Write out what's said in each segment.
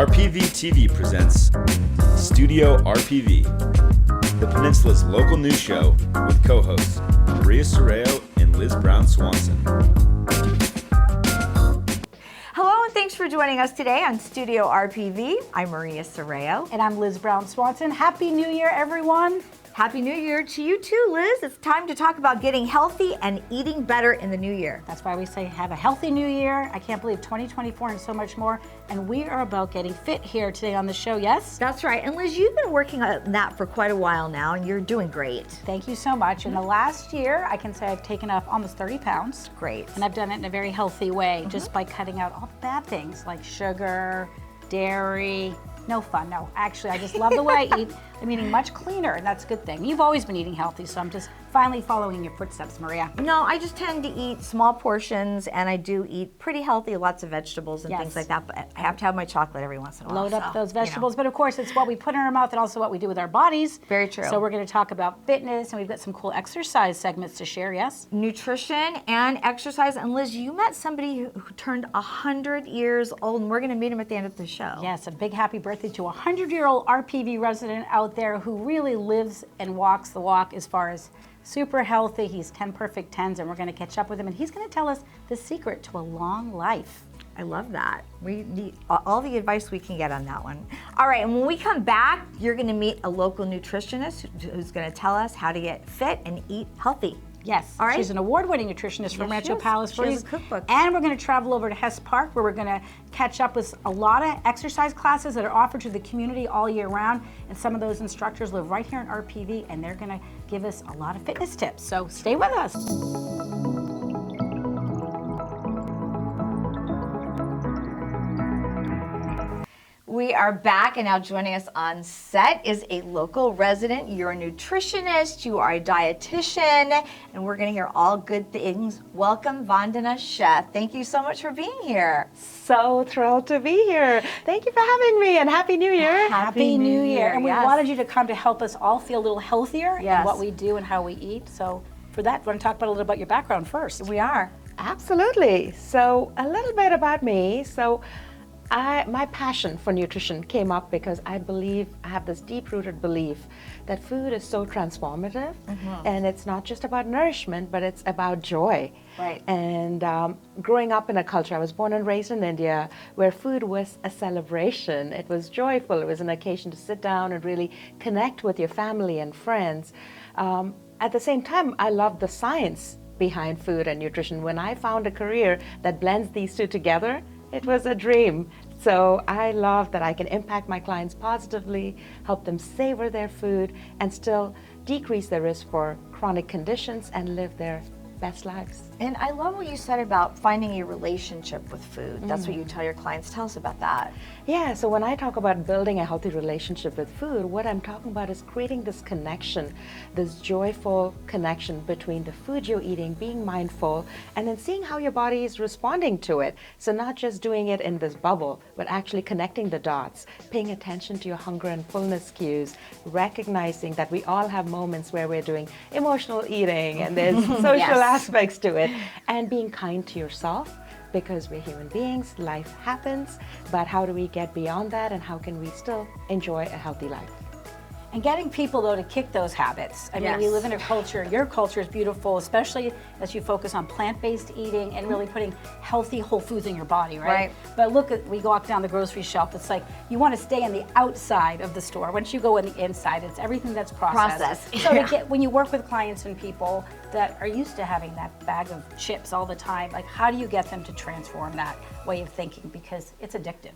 RPV TV presents Studio RPV, the Peninsula's local news show with co-hosts Maria Serrao and Liz Brown Swanson. Hello and thanks for joining us today on Studio RPV. I'm Maria Serrao. And I'm Liz Brown Swanson. Happy New Year, everyone. Happy New Year to you too, Liz. It's time to talk about getting healthy and eating better in the new year. That's why we say have a healthy new year. I can't believe 2024 and so much more. And we are about getting fit here today on the show, yes? That's right. And Liz, you've been working on that for quite a while now and you're doing great. Thank you so much. In the last year, I can say I've taken off almost 30 pounds. Great. And I've done it in a very healthy way, just by cutting out all the bad things like sugar, dairy. No fun, no. Actually, I just love the way I eat. I'm eating much cleaner, and that's a good thing. You've always been eating healthy, so I'm just finally following your footsteps, Maria. No, I just tend to eat small portions, and I do eat pretty healthy, lots of vegetables and things like that, but I have to have my chocolate every once in a while. Load up those vegetables, but of course, it's what we put in our mouth and also what we do with our bodies. Very true. So we're going to talk about fitness, and we've got some cool exercise segments to share, yes? Nutrition and exercise. And Liz, you met somebody who turned 100 years old, and we're going to meet him at the end of the show. Yes, a big happy birthday to a 100-year-old RPV resident out there who really lives and walks the walk as far as super healthy. He's 10 perfect 10s, and we're going to catch up with him, and he's going to tell us the secret to a long life. I love that. We need all the advice we can get on that one. All right, and when we come back, you're going to meet a local nutritionist who's going to tell us how to get fit and eat healthy. Yes, all right. She's an award-winning nutritionist from Rancho Palos Verdes. She has a cookbook. And we're going to travel over to Hess Park, where we're going to catch up with a lot of exercise classes that are offered to the community all year round. And some of those instructors live right here in RPV, and they're going to give us a lot of fitness tips. So stay with us. We are back, and now joining us on set is a local resident. You're a nutritionist, you are a dietitian, and we're going to hear all good things. Welcome, Vandana Sheth. Thank you so much for being here. So thrilled to be here. Thank you for having me, and Happy New Year. Happy New Year. And we yes. wanted you to come to help us all feel a little healthier in Yes. what we do and how we eat. So for that, we're going to talk about a little about your background first. We are. Absolutely. So a little bit about me. My passion for nutrition came up because I have this deep-rooted belief that food is so transformative, and it's not just about nourishment, but it's about joy. Right. And growing up in a culture, I was born and raised in India, where food was a celebration. It was joyful. It was an occasion to sit down and really connect with your family and friends. At the same time, I loved the science behind food and nutrition. When I found a career that blends these two together, it was a dream. So I love that I can impact my clients positively, help them savor their food, and still decrease their risk for chronic conditions and live their best lives. And I love what you said about finding a relationship with food. That's what you tell your clients. Tell us about that. Yeah, so when I talk about building a healthy relationship with food, what I'm talking about is creating this connection, this joyful connection between the food you're eating, being mindful, and then seeing how your body is responding to it. So not just doing it in this bubble, but actually connecting the dots, paying attention to your hunger and fullness cues, recognizing that we all have moments where we're doing emotional eating and there's social aspects to it, and being kind to yourself, because we're human beings, life happens, but how do we get beyond that, and how can we still enjoy a healthy life? And getting people, though, to kick those habits. I mean, we live in a culture, your culture is beautiful, especially as you focus on plant-based eating and really putting healthy whole foods in your body, right? But look, we walk down the grocery shelf, it's like you want to stay on the outside of the store. Once you go on the inside, it's everything that's processed. So when you work with clients and people that are used to having that bag of chips all the time, like how do you get them to transform that way of thinking? Because it's addictive.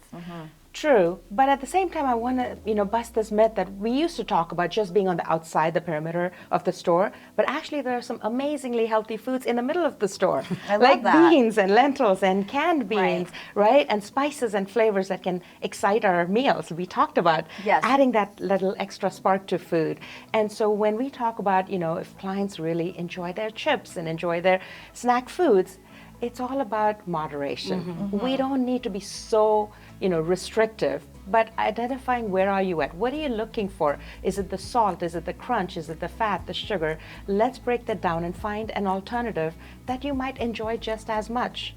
True, but at the same time, I want to, bust this myth that we used to talk about just being on the outside, the perimeter of the store, but actually there are some amazingly healthy foods in the middle of the store. I like love that. Beans and lentils and canned beans, right? And spices and flavors that can excite our meals. We talked about adding that little extra spark to food. And so when we talk about, if clients really enjoy their chips and enjoy their snack foods, it's all about moderation. We don't need to be so, restrictive, but identifying where are you at? What are you looking for? Is it the salt? Is it the crunch? Is it the fat, the sugar? Let's break that down and find an alternative that you might enjoy just as much.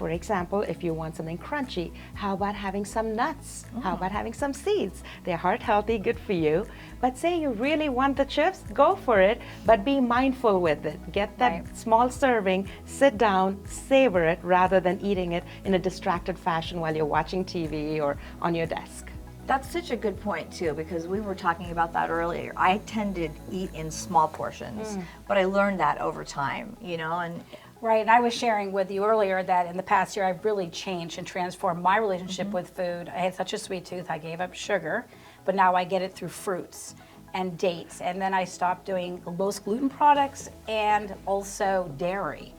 for example, if you want something crunchy, how about having some nuts? How about having some seeds? They're heart healthy, good for you. But say you really want the chips, go for it, but be mindful with it. Get that small serving, sit down, savor it, rather than eating it in a distracted fashion while you're watching TV or on your desk. That's such a good point too, because we were talking about that earlier. I tend to eat in small portions, but I learned that over time, you know, and right, and I was sharing with you earlier that in the past year I've really changed and transformed my relationship with food. I had such a sweet tooth, I gave up sugar, but now I get it through fruits and dates. And then I stopped doing most gluten products and also dairy.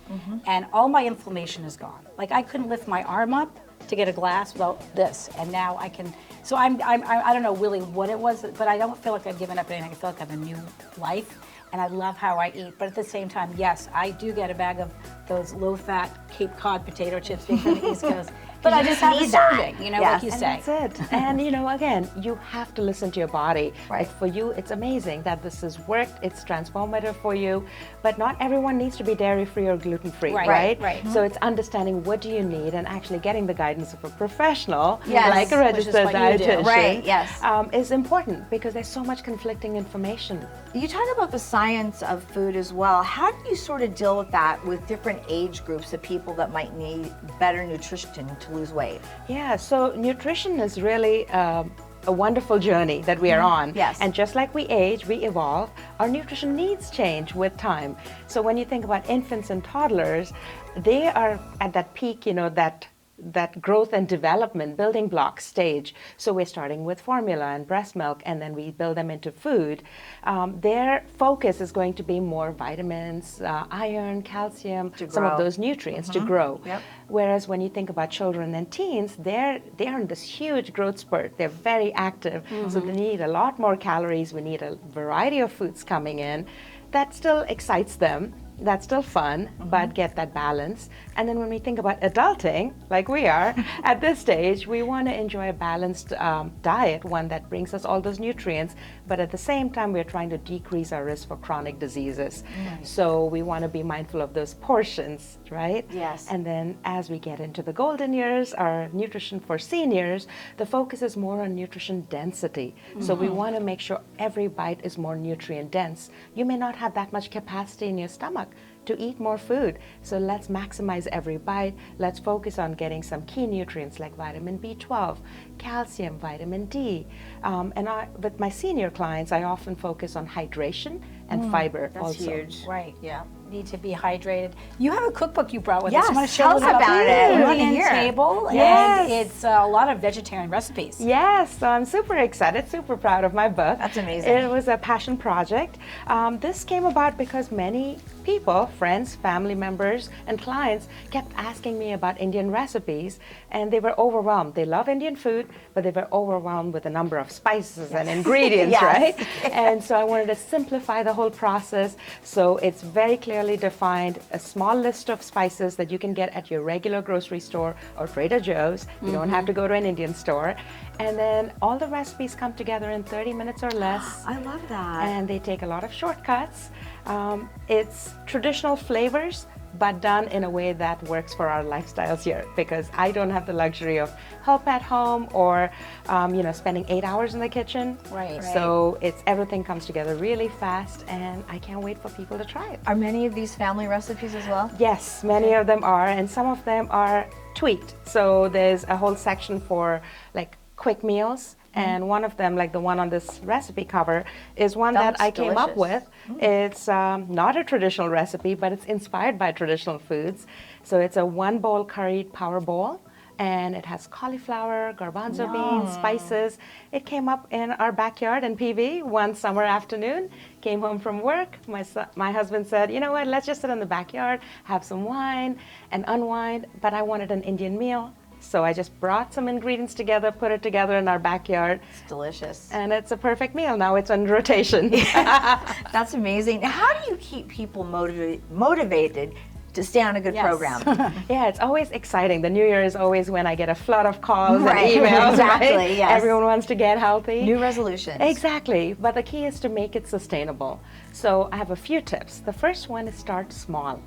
And all my inflammation is gone. Like I couldn't lift my arm up to get a glass without this, and now I can. So I don't know really what it was, but I don't feel like I've given up anything. I feel like I have a new life, and I love how I eat. But at the same time, yes, I do get a bag of those low-fat Cape Cod potato chips being from the East Coast. But I just have a serving, you know, like you say. That's it. And you know, again, you have to listen to your body. Right. For you, it's amazing that this has worked. It's transformative for you. But not everyone needs to be dairy-free or gluten-free, right? So it's understanding what do you need and actually getting the guidance of a professional, like a registered dietitian, is important because there's so much conflicting information. You talk about the science of food as well. How do you sort of deal with that with different age groups of people that might need better nutrition to lose weight? Yeah, so nutrition is really a wonderful journey that we are on. Yes. And just like we age, we evolve, our nutrition needs change with time. So when you think about infants and toddlers, they are at that peak, you know, that growth and development building block stage. So we're starting with formula and breast milk, and then we build them into food. Their focus is going to be more vitamins, iron, calcium, some of those nutrients to grow. Whereas when you think about children and teens, they're in this huge growth spurt. They're very active, so they need a lot more calories. We need a variety of foods coming in. That still excites them. That's still fun, but get that balance. And then when we think about adulting, like we are, at this stage, we want to enjoy a balanced diet, one that brings us all those nutrients, but at the same time, we're trying to decrease our risk for chronic diseases. So we want to be mindful of those portions, right? Yes. And then as we get into the golden years, our nutrition for seniors, the focus is more on nutrition density. So we want to make sure every bite is more nutrient dense. You may not have that much capacity in your stomach to eat more food. So let's maximize every bite. Let's focus on getting some key nutrients like vitamin B12, calcium, vitamin D. With my senior clients, I often focus on hydration and fiber. That's also huge. Right. Yeah. Need to be hydrated. You have a cookbook you brought with Yes, us. You want to tell us about it. We want to hear. Table, Yes. and it's a lot of vegetarian recipes. Yes, so I'm super excited, super proud of my book. That's amazing. It was a passion project. This came about because many people, friends, family members, and clients kept asking me about Indian recipes, and they were overwhelmed. They love Indian food, but they were overwhelmed with the number of spices and ingredients, right? And so I wanted to simplify the whole process. So it's very clearly defined, a small list of spices that you can get at your regular grocery store or Trader Joe's. You don't have to go to an Indian store. And then all the recipes come together in 30 minutes or less. I love that. And they take a lot of shortcuts. It's traditional flavors, but done in a way that works for our lifestyles here, because I don't have the luxury of help at home or spending 8 hours in the kitchen. Right. So everything comes together really fast, and I can't wait for people to try it. Are many of these family recipes as well? Yes, many of them are, and some of them are tweaked. So there's a whole section for like quick meals. And one of them, like the one on this recipe cover, is one that I came up with. It's not a traditional recipe, but it's inspired by traditional foods. So it's a 1-bowl curried power bowl, and it has cauliflower, garbanzo beans, spices. It came up in our backyard in PV one summer afternoon. Came home from work. My husband said, you know what, let's just sit in the backyard, have some wine, and unwind. But I wanted an Indian meal. So I just brought some ingredients together, put it together in our backyard. It's delicious. And it's a perfect meal. Now it's on rotation. That's amazing. How do you keep people motivated to stay on a good program. Yeah, it's always exciting. The New Year is always when I get a flood of calls and Right. emails. Exactly, Right? yes. Everyone wants to get healthy. New resolutions. Exactly. But the key is to make it sustainable. So I have a few tips. The first one is start small.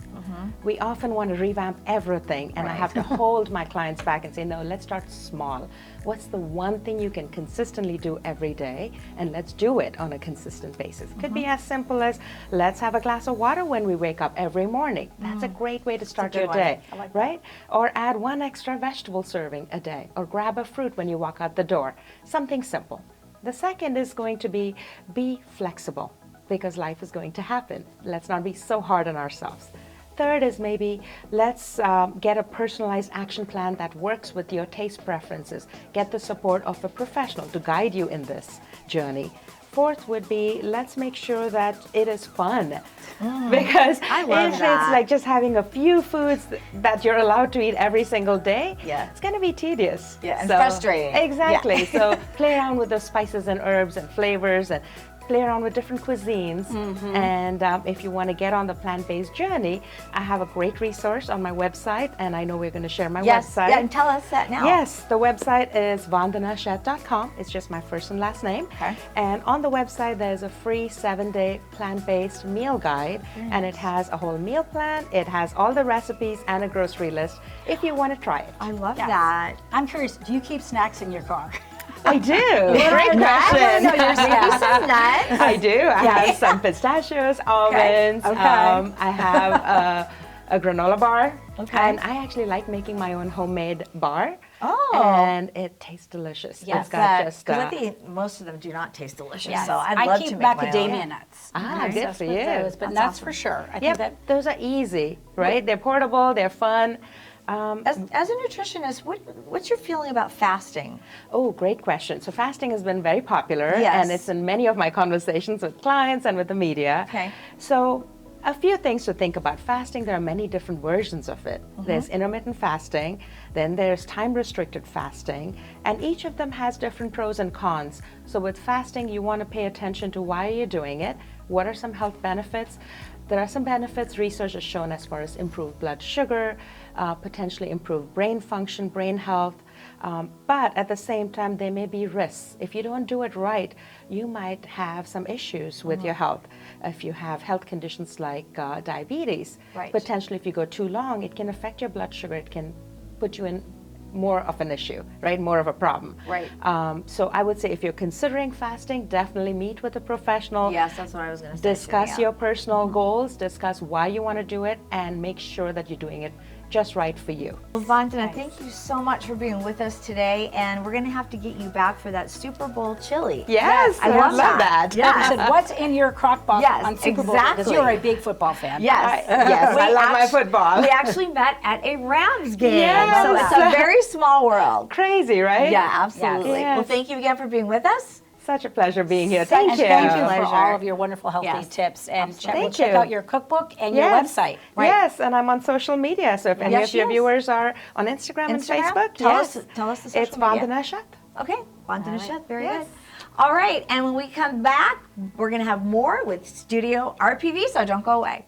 We often want to revamp everything, and I have to hold my clients back and say, no, let's start small. What's the one thing you can consistently do every day? And let's do it on a consistent basis. It could be as simple as let's have a glass of water when we wake up every morning. That's a great way to start your day, right? Or add one extra vegetable serving a day, or grab a fruit when you walk out the door. Something simple. The second is going to be flexible, because life is going to happen. Let's not be so hard on ourselves. Third is maybe let's get a personalized action plan that works with your taste preferences. Get the support of a professional to guide you in this journey. Fourth would be let's make sure that it is fun. Because if it's like just having a few foods that you're allowed to eat every single day, it's going to be tedious. And frustrating. Exactly. So play around with the spices and herbs and flavors, and play around with different cuisines. And if you want to get on the plant-based journey, I have a great resource on my website, and I know we're going to share my website. Yeah, and tell us that now. Yes, the website is vandanashet.com. It's just my first and last name. And on the website, there's a free 7-day plant-based meal guide, and it has a whole meal plan. It has all the recipes and a grocery list if you want to try it. I love that. I'm curious, do you keep snacks in your car? I do. Great question. Maybe some nuts. I do. I have some pistachios, almonds. I have a granola bar. And I actually like making my own homemade bar. And it tastes delicious. Yes, it's got just because I think most of them do not taste delicious. Yes. So I'd love to keep make macadamia my own. nuts. good for you. Those, but nuts for sure. I think that those are easy, right? They're portable. They're fun. As a nutritionist, what's your feeling about fasting? Oh, great question. So fasting has been very popular, and it's in many of my conversations with clients and with the media. So a few things to think about. Fasting, there are many different versions of it. There's intermittent fasting, then there's time-restricted fasting, and each of them has different pros and cons. So with fasting, you want to pay attention to why you're doing it, what are some health benefits. There are some benefits research has shown as far as improved blood sugar, potentially improved brain function, brain health, but at the same time there may be risks. If you don't do it right, you might have some issues with your health. If you have health conditions like diabetes, potentially if you go too long, it can affect your blood sugar, it can put you in more of an issue, right? More of a problem. So I would say if you're considering fasting, definitely meet with a professional. Yes, that's what I was going to say. Discuss your personal goals, discuss why you want to do it, and make sure that you're doing it just right for you. Well, Vandana, thank you so much for being with us today, and we're going to have to get you back for that Super Bowl chili. Yes, I love that. Yeah. Said, what's in your crock pot on Super Bowl? Because you're a big football fan. Yes, I love my football. We actually met at a Rams game, Yes. so it's a very small world. Crazy, right? Yeah, absolutely. Yes. Well, thank you again for being with us. Such a pleasure being here. Thank you. Thank you Pleasure. for all of your wonderful healthy tips. And Absolutely. check out your cookbook and your website. Yes, and I'm on social media. So if any of your viewers are on Instagram and Facebook, tell us the social it's media. Vandana Shet. Okay, Vandana Shet, very good. All right, and when we come back, we're going to have more with Studio RPV, so don't go away.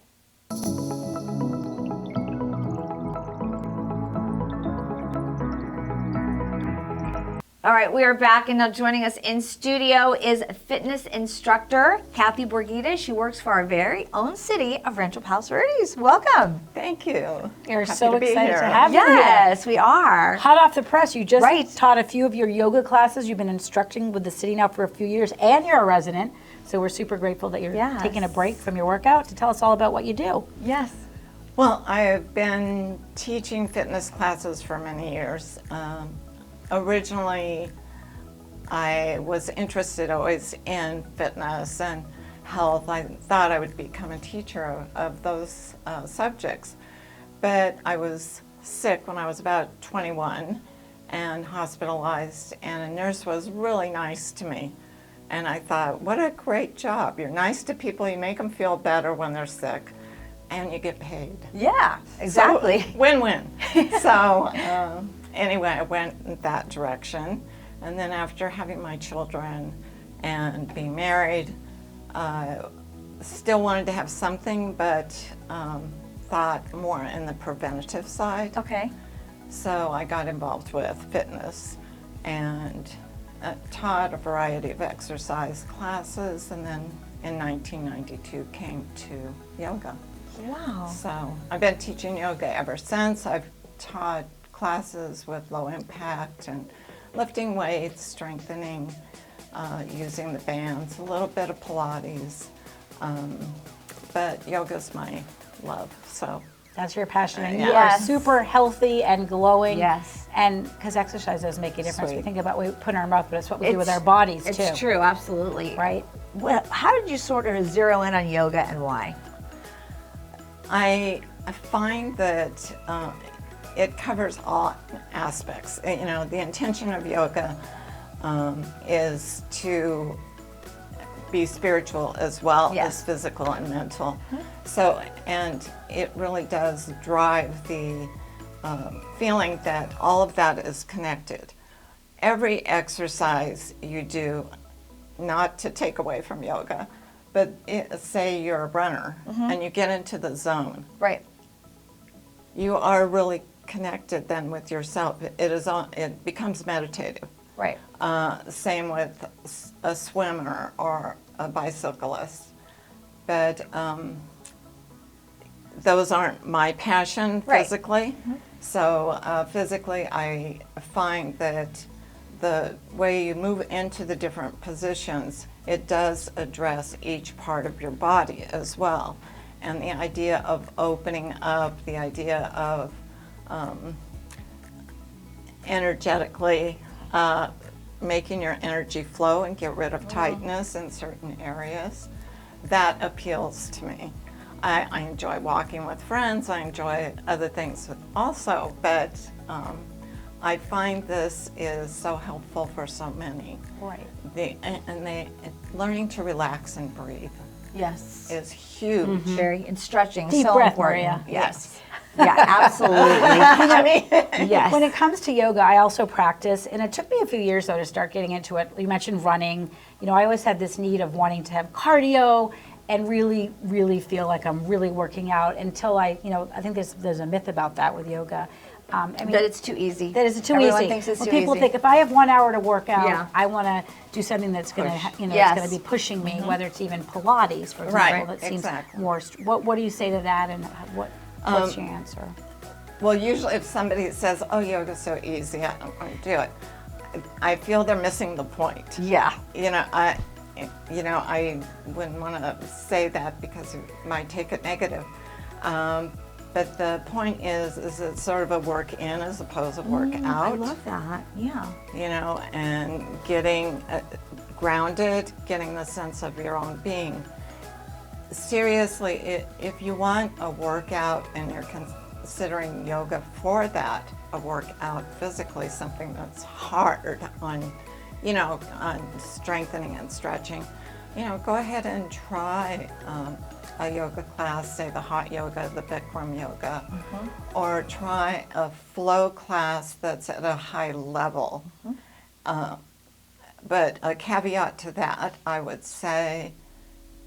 All right, we are back, and now joining us in studio is fitness instructor Kathy Borghita. She works for our very own city of Rancho Palos Verdes. Welcome. Thank you. We're Happy so to be excited here. to have you here. Yes, we are. Hot off the press, you just taught a few of your yoga classes. You've been instructing with the city now for a few years, and you're a resident. So we're super grateful that you're taking a break from your workout to tell us all about what you do. Yes. Well, I have been teaching fitness classes for many years. Originally, I was interested always in fitness and health. I thought I would become a teacher of those subjects. But I was sick when I was about 21 and hospitalized, and a nurse was really nice to me. And I thought, what a great job. You're nice to people, you make them feel better when they're sick, and you get paid. Yeah, exactly. So, win-win. So anyway, I went in that direction. And then after having my children and being married, still wanted to have something, but thought more in the preventative side. Okay. So I got involved with fitness and taught a variety of exercise classes, and then in 1992 came to yoga. Wow. So I've been teaching yoga ever since. I've taught classes with low impact and lifting weights, strengthening, using the bands, a little bit of Pilates. But yoga's my love, so. That's your passion, and you Yes. are super healthy and glowing. Yes. And because exercise does make a difference. We Sweet. think about what we put in our mouth, but it's what we do with our bodies too. It's true, absolutely. Right? Well, how did you sort of zero in on yoga and why? I find that it covers all aspects. You know, the intention of yoga is to be spiritual as well Yes. as physical and mental. So, and it really does drive the feeling that all of that is connected. Every exercise you do, not to take away from yoga, but say you're a runner and you get into the zone, Right. you are really connected then with yourself. It becomes meditative. Right. Same with a swimmer or a bicyclist. But those aren't my passion Right. physically. So physically, I find that the way you move into the different positions, it does address each part of your body as well. And the idea of opening up, the idea of energetically making your energy flow and get rid of tightness in certain areas, that appeals to me. I enjoy walking with friends, I enjoy other things also, but I find this is so helpful for so many. Right. Learning to relax and breathe Yes. is huge. Very, and stretching, Deep so breath, important. Maria. Yes. Yeah, absolutely. I mean, yes. When it comes to yoga, I also practice, and it took me a few years though to start getting into it. You mentioned running. You know, I always had this need of wanting to have cardio and really, really feel like I'm really working out until I think there's a myth about that with yoga. I mean, that it's too easy. that is too Everyone easy. thinks it's When too people easy. think if I have 1 hour to work out, Yeah. I want to do something that's going to, it's Yes. going to be pushing me, whether it's even Pilates, for example, Right, that seems exactly. more. What do you say to that, and what's your answer? Well, usually if somebody says, "Oh, yoga's so easy, I don't want to do it," I feel they're missing the point. Yeah. I wouldn't want to say that because it might take it negative. But the point is it's sort of a work in as opposed to work out. I love that. Yeah. And getting grounded, getting the sense of your own being. Seriously, if you want a workout and you're considering yoga for that, a workout physically, something that's hard on strengthening and stretching, go ahead and try a yoga class, say the hot yoga, the Bikram yoga, or try a flow class that's at a high level. But a caveat to that, I would say,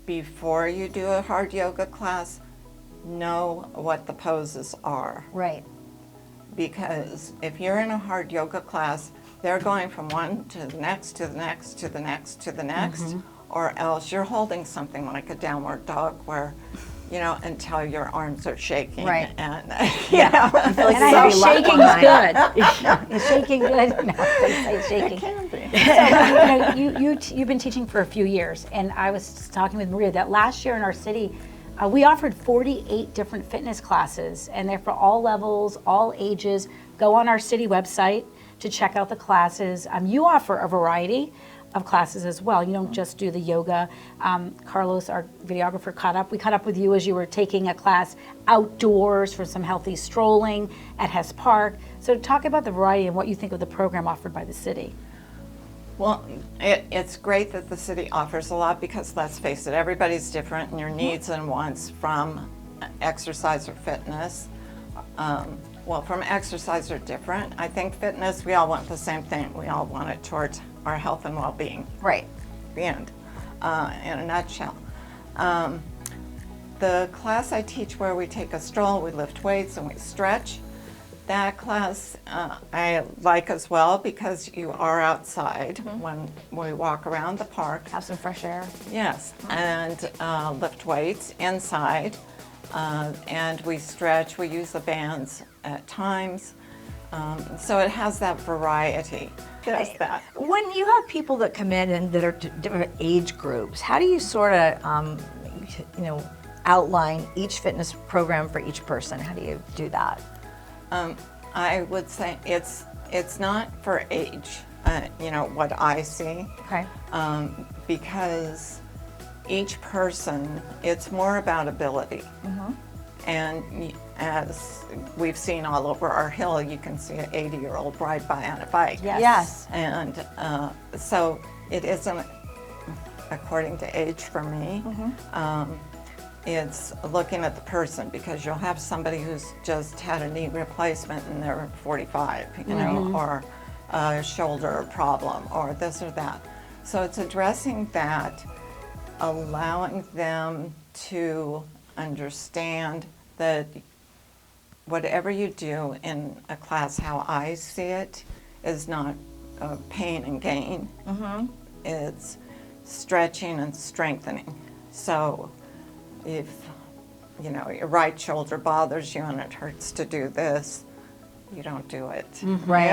before you do a hard yoga class, know what the poses are. Right. Because if you're in a hard yoga class, they're going from one to the next, to the next, to the next, to the next, or else you're holding something like a downward dog where, until your arms are shaking. Right. And, Yeah. And I know shaking's good. Is shaking good? No, they say shaking. It can be. So, you've been teaching for a few years, and I was talking with Maria that last year in our city, we offered 48 different fitness classes, and they're for all levels, all ages. Go on our city website to check out the classes. You offer a variety of classes as well. You don't just do the yoga. Carlos, our videographer, we caught up with you as you were taking a class outdoors for some healthy strolling at Hess Park. So talk about the variety and what you think of the program offered by the city. Well, it's great that the city offers a lot because, let's face it, everybody's different in your needs and wants from exercise or fitness. From exercise are different. I think fitness, we all want the same thing. We all want it towards our health and well-being. Right. The end, in a nutshell. the class I teach where we take a stroll, we lift weights and we stretch, that class I like as well because you are outside when we walk around the park. Have some fresh air. Yes, and lift weights inside, and we stretch, we use the bands at times, so it has that variety. Does that. When you have people that come in and that are different age groups, how do you sort of, outline each fitness program for each person? How do you do that? I would say it's not for age, what I see. Okay. Because each person, it's more about ability. And as we've seen all over our hill, you can see an 80-year-old ride by on a bike. Yes. And so it isn't according to age for me. It's looking at the person, because you'll have somebody who's just had a knee replacement and they're 45, or a shoulder problem or this or that. So it's addressing that, allowing them to understand that whatever you do in a class, how I see it, is not pain and gain. It's stretching and strengthening. So if your right shoulder bothers you and it hurts to do this, you don't do it. Right.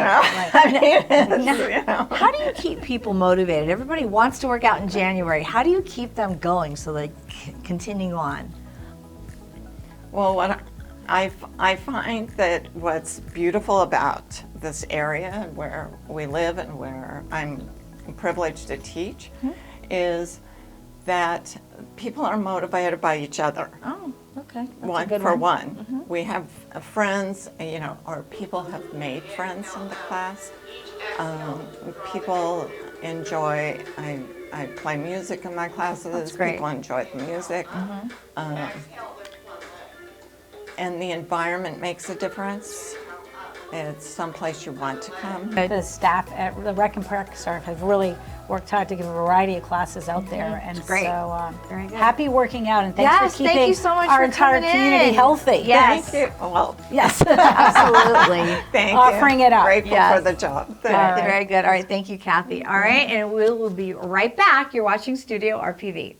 How do you keep people motivated? Everybody wants to work out in January. How do you keep them going so they continue on? Well, what I find that what's beautiful about this area where we live and where I'm privileged to teach is that people are motivated by each other. Oh, okay. That's One a good for one. one. We have friends, or people have made friends in the class. People enjoy, I play music in my classes. That's great. People enjoy the music. And the environment makes a difference. It's someplace you want to come. The staff at the Rec and Park staff have really worked hard to give a variety of classes out there, and great. So Very good. happy working out, and thanks Yes, for keeping thank you so much our for entire coming community in. healthy. Yes. Thank you. Well, Yes. Absolutely. thank Offering you. it up. Grateful Yes. for the job. All right. Very good. All right. Thank you, Kathy. All right. And we will be right back. You're watching Studio RPV.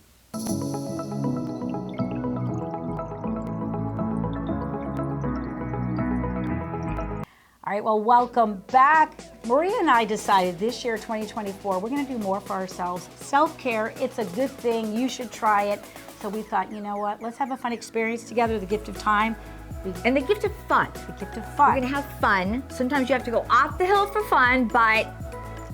All right, well, welcome back. Maria and I decided this year, 2024, we're going to do more for ourselves. Self-care, it's a good thing. You should try it. So we thought, you know what? Let's have a fun experience together, the gift of time. And the gift of fun. The gift of fun. We're going to have fun. Sometimes you have to go off the hill for fun, but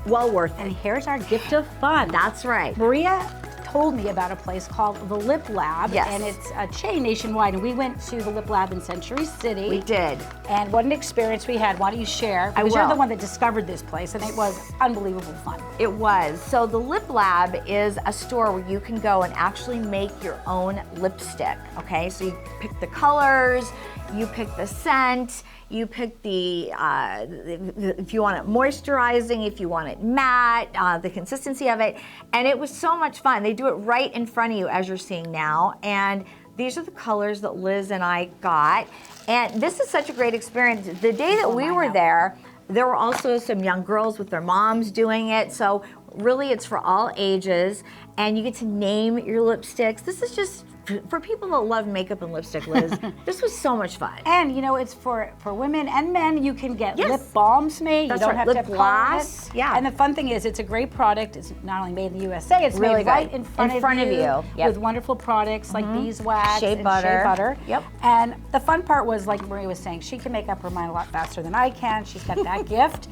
well worth And it. here's our gift of fun. That's right. Maria told me about a place called the Lip Lab. Yes. And it's a chain nationwide. And we went to the Lip Lab in Century City. We did. And what an experience we had. Why don't you share? I Because you're will. the one that discovered this place, and it was unbelievable fun. It was. So the Lip Lab is a store where you can go and actually make your own lipstick, okay? So you pick the colors, you pick the scent, you pick the, if you want it moisturizing, if you want it matte, the consistency of it. And it was so much fun. They do it right in front of you as you're seeing now. And these are the colors that Liz and I got. And this is such a great experience. The day that we were there were also some young girls with their moms doing it. So really it's for all ages. And you get to name your lipsticks. This is just for people that love makeup and lipstick, Liz. This was so much fun. And you know, it's for women and men. You can get Yes. lip balms made. That's you don't right. have Lip to have color in gloss. it. Yeah. And the fun thing is, it's a great product. It's not only made in the USA, it's Really made right good. in front of you. Yep. With wonderful products like beeswax Shea and butter. shea butter. Yep. And the fun part was, like Maria was saying, she can make up her mind a lot faster than I can. She's got that gift.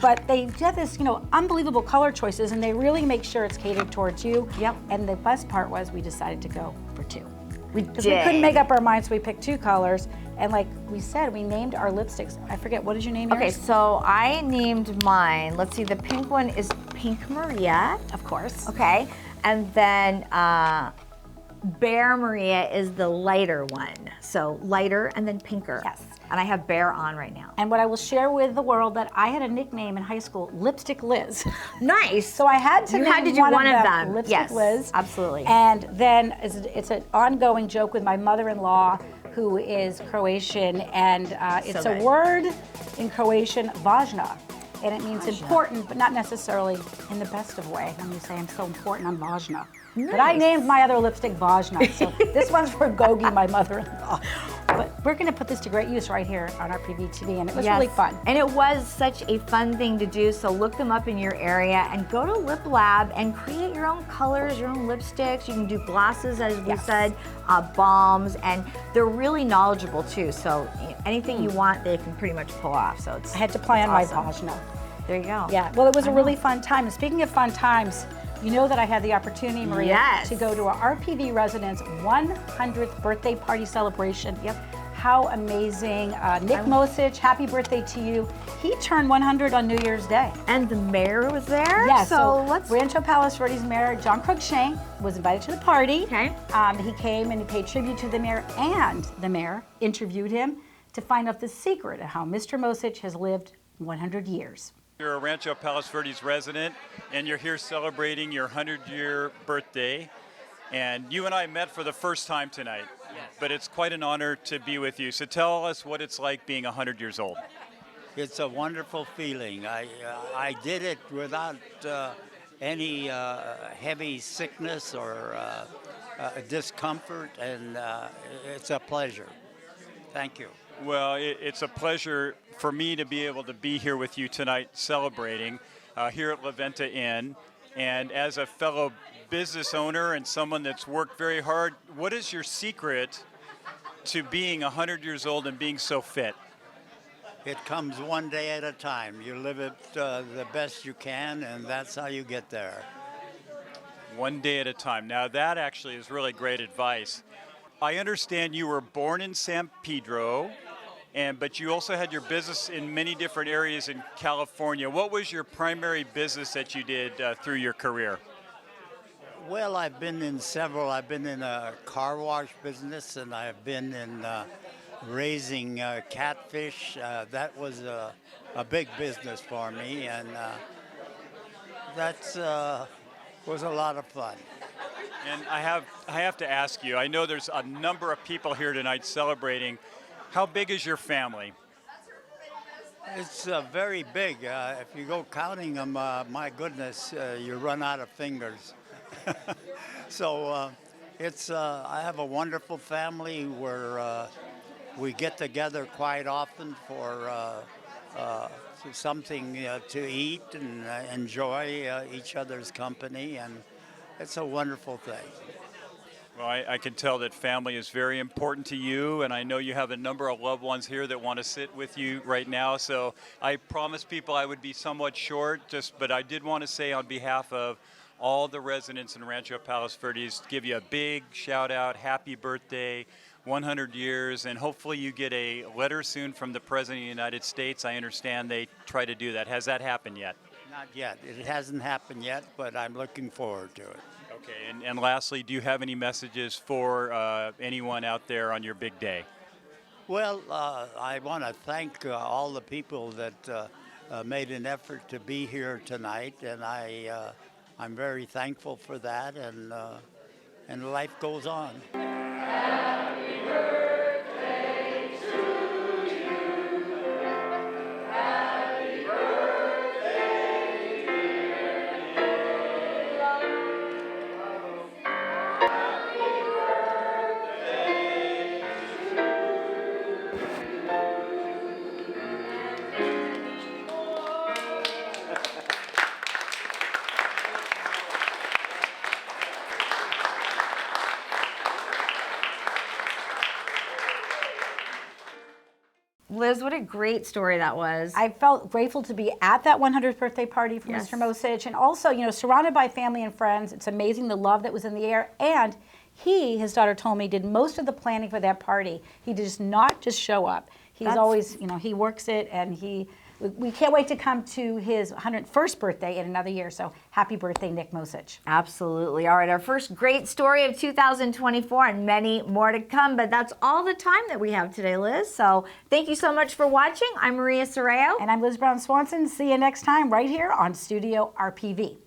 But they have this, unbelievable color choices, and they really make sure it's catered towards you. Yep. And the best part was we decided to go for two. We Because we couldn't make up our minds, so we picked two colors. And like we said, we named our lipsticks. I forget, what did you name yours? Okay, so I named mine. Let's see, the pink one is Pink Maria. Of course. Okay, and then Bear Maria is the lighter one. So lighter and then pinker. Yes. And I have Bear on right now. And what I will share with the world, that I had a nickname in high school, Lipstick Liz. Nice. So I had to You name had to do one of them. Lipstick Yes, Liz. absolutely. And then it's an ongoing joke with my mother-in-law, who is Croatian, and it's So a good. word in Croatian, važna. And it means important, but not necessarily in the best of way. When you say I'm so important, I'm važna. Nice. But I named my other lipstick Važna. So this one's for Gogi, my mother-in-law. But we're going to put this to great use right here on RPV TV, and it was really fun. And it was such a fun thing to do, so look them up in your area and go to Lip Lab and create your own colors, your own lipsticks. You can do glosses, as we said, balms, and they're really knowledgeable too. So anything you want, they can pretty much pull off. So it's I had to play on awesome. my Važna. There you go. Yeah, well, it was a really fun time. And speaking of fun times, you know that I had the opportunity, Maria, to go to our RPV residents' 100th birthday party celebration. Yep. How amazing. Nick Mosich, happy birthday to you. He turned 100 on New Year's Day. And the mayor was there. Yeah, so let's. Rancho Palos Verdes Mayor John Cruikshank was invited to the party. Okay. He came and he paid tribute to the mayor, and the mayor interviewed him to find out the secret of how Mr. Mosich has lived 100 years. You're a Rancho Palos Verdes resident, and you're here celebrating your 100-year birthday. And you and I met for the first time tonight, but it's quite an honor to be with you. So tell us what it's like being 100 years old. It's a wonderful feeling. I did it without any heavy sickness or discomfort, and it's a pleasure. Thank you. Well, it's a pleasure for me to be able to be here with you tonight celebrating here at La Venta Inn. And as a fellow business owner and someone that's worked very hard, what is your secret to being 100 years old and being so fit? It comes one day at a time. You live it the best you can, and that's how you get there. One day at a time. Now, that actually is really great advice. I understand you were born in San Pedro, but you also had your business in many different areas in California. What was your primary business that you did through your career? Well, I've been in several. I've been in a car wash business, and I've been in raising catfish. That was a big business for me, and that was a lot of fun. And I have to ask you, I know there's a number of people here tonight celebrating. How big is your family? It's very big. If you go counting them, my goodness, you run out of fingers. So I have a wonderful family where we get together quite often for something to eat and enjoy each other's company, and it's a wonderful thing. Well, I can tell that family is very important to you, and I know you have a number of loved ones here that want to sit with you right now. So I promised people I would be somewhat short, but I did want to say on behalf of all the residents in Rancho Palos Verdes, give you a big shout out, happy birthday, 100 years, and hopefully you get a letter soon from the President of the United States. I understand they try to do that. Has that happened yet? Not yet. It hasn't happened yet, but I'm looking forward to it. Okay, and lastly, do you have any messages for anyone out there on your big day? Well, I want to thank all the people that made an effort to be here tonight, and I'm very thankful for that, and life goes on. Liz, what a great story that was. I felt grateful to be at that 100th birthday party for Mr. Mosich, and also, surrounded by family and friends. It's amazing the love that was in the air. And his daughter told me, did most of the planning for that party. He does not just show up. He's always, he works it, and he we can't wait to come to his 101st birthday in another year. So happy birthday, Nick Mosich. Absolutely. All right, our first great story of 2024 and many more to come. But that's all the time that we have today, Liz. So thank you so much for watching. I'm Maria Serrao. And I'm Liz Brown Swanson. See you next time right here on Studio RPV.